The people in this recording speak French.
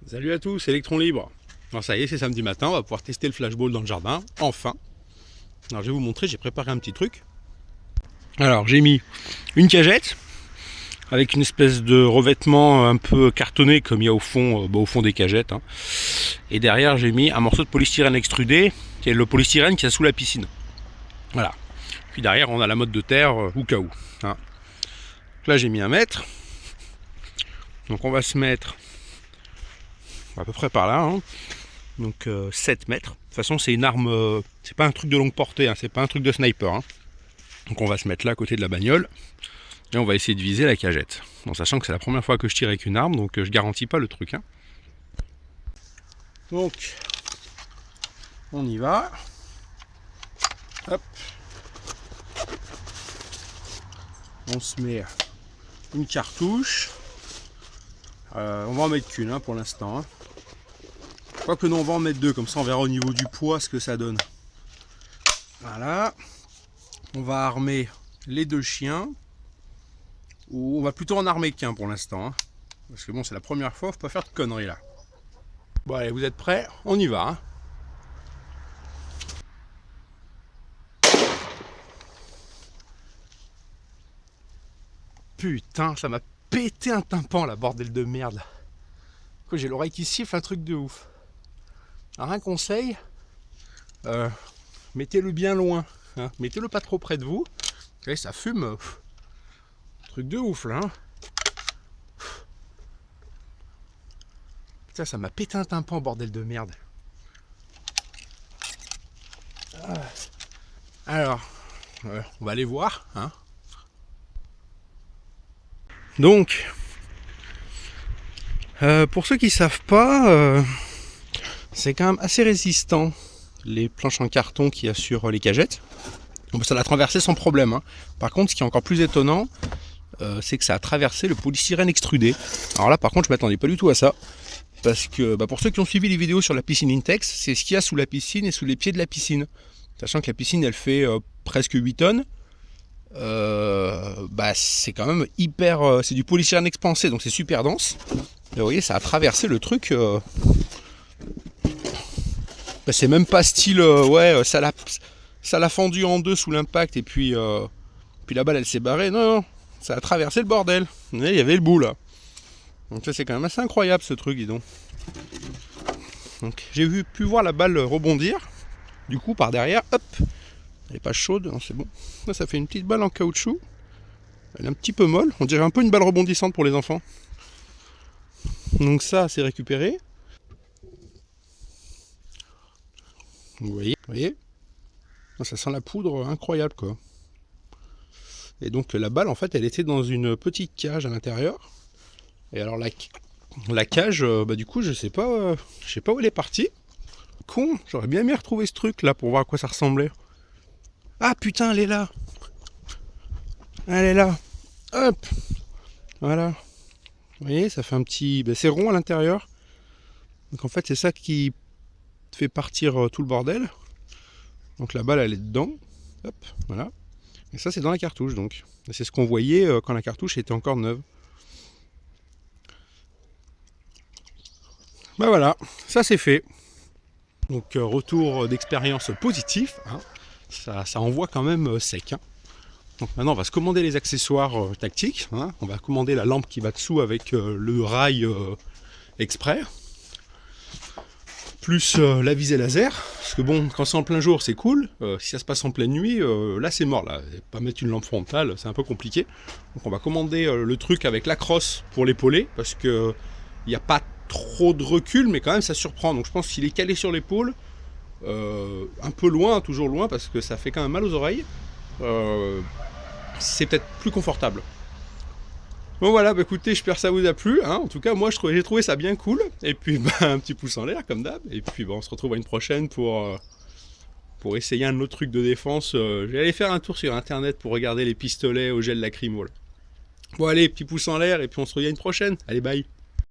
Salut à tous, Electron Libre. Alors ça y est, c'est samedi matin, on va pouvoir tester le flashball dans le jardin, enfin. Alors je vais vous montrer, j'ai préparé un petit truc. Alors j'ai mis une cagette avec une espèce de revêtement un peu cartonné comme il y a au fond des cagettes. Hein. Et derrière j'ai mis un morceau de polystyrène extrudé, qui est le polystyrène qui est sous la piscine. Voilà. Puis derrière on a la motte de terre au cas où. Hein. Là j'ai mis 1 mètre. Donc on va se mettre à peu près par là. Hein. Donc 7 mètres. De toute façon c'est une arme, c'est pas un truc de longue portée, hein, c'est pas un truc de sniper. Hein. Donc on va se mettre là à côté de la bagnole et on va essayer de viser la cagette. En sachant que c'est la première fois que je tire avec une arme, donc je garantis pas le truc. Hein. Donc on y va. Hop. On se met une cartouche. On va en mettre qu'une hein, pour l'instant. Hein. Quoique non, on va en mettre 2, comme ça on verra au niveau du poids ce que ça donne. Voilà. On va armer les 2 chiens. Ou on va plutôt en armer qu'un pour l'instant. Hein. Parce que bon, c'est la première fois, faut pas faire de conneries là. Bon allez, vous êtes prêts? On y va. Hein. Putain, ça m'a pété un tympan la bordel de merde. J'ai l'oreille qui siffle, un truc de ouf. Alors un conseil, mettez-le bien loin. Hein. Mettez-le pas trop près de vous. Vous savez, ça fume. Truc de ouf là. Hein. Putain, ça m'a pété un tympan, bordel de merde. Alors, on va aller voir. Hein. Donc, pour ceux qui savent pas, c'est quand même assez résistant les planches en carton qu'il y a sur les cagettes. Donc ça l'a traversé sans problème. Hein. Par contre, ce qui est encore plus étonnant, c'est que ça a traversé le polystyrène extrudé. Alors là, par contre, je m'attendais pas du tout à ça. Parce que pour ceux qui ont suivi les vidéos sur la piscine Intex, c'est ce qu'il y a sous la piscine et sous les pieds de la piscine. Sachant que la piscine, elle fait presque 8 tonnes. C'est quand même hyper... c'est du polystyrène expansé, donc c'est super dense. Et vous voyez, ça a traversé le truc... c'est même pas style... ça l'a fendu en 2 sous l'impact et puis la balle, elle s'est barrée. Non, ça a traversé le bordel. Vous voyez, il y avait le bout, là. Donc ça, c'est quand même assez incroyable, ce truc, dis donc. Donc j'ai pu voir la balle rebondir. Du coup, par derrière, hop, elle est pas chaude, c'est bon. Là, ça fait une petite balle en caoutchouc. Elle est un petit peu molle. On dirait un peu une balle rebondissante pour les enfants. Donc ça, c'est récupéré. Vous voyez ça sent la poudre incroyable, quoi. Et donc la balle, en fait, elle était dans une petite cage à l'intérieur. Et alors la cage, du coup, je sais pas où elle est partie. Con, j'aurais bien aimé retrouver ce truc là pour voir à quoi ça ressemblait. Ah putain, elle est là. Elle est là. Hop. Voilà. Vous voyez, ça fait un petit... c'est rond à l'intérieur. Donc en fait, c'est ça qui fait partir tout le bordel. Donc la balle, elle est dedans. Hop, voilà. Et ça, c'est dans la cartouche, donc. Et c'est ce qu'on voyait quand la cartouche était encore neuve. Voilà, ça c'est fait. Donc retour d'expérience positif. Hein. Ça envoie quand même sec. Hein. Donc maintenant, on va se commander les accessoires tactiques. Hein. On va commander la lampe qui va dessous avec le rail exprès. Plus la visée laser. Parce que bon, quand c'est en plein jour, c'est cool. Si ça se passe en pleine nuit, là c'est mort. Là. Pas mettre une lampe frontale, c'est un peu compliqué. Donc on va commander le truc avec la crosse pour l'épauler. Parce que il n'y a pas trop de recul, mais quand même ça surprend. Donc je pense qu'il est calé sur l'épaule. Un peu loin, toujours loin, parce que ça fait quand même mal aux oreilles. C'est peut-être plus confortable. Bon voilà, écoutez, j'espère que ça vous a plu. Hein. En tout cas, moi j'ai trouvé ça bien cool. Et puis un petit pouce en l'air comme d'hab. Et puis on se retrouve à une prochaine pour essayer un autre truc de défense. Je vais aller faire un tour sur internet pour regarder les pistolets au gel lacrymo. Bon allez, petit pouce en l'air et puis on se revoit à une prochaine. Allez, bye.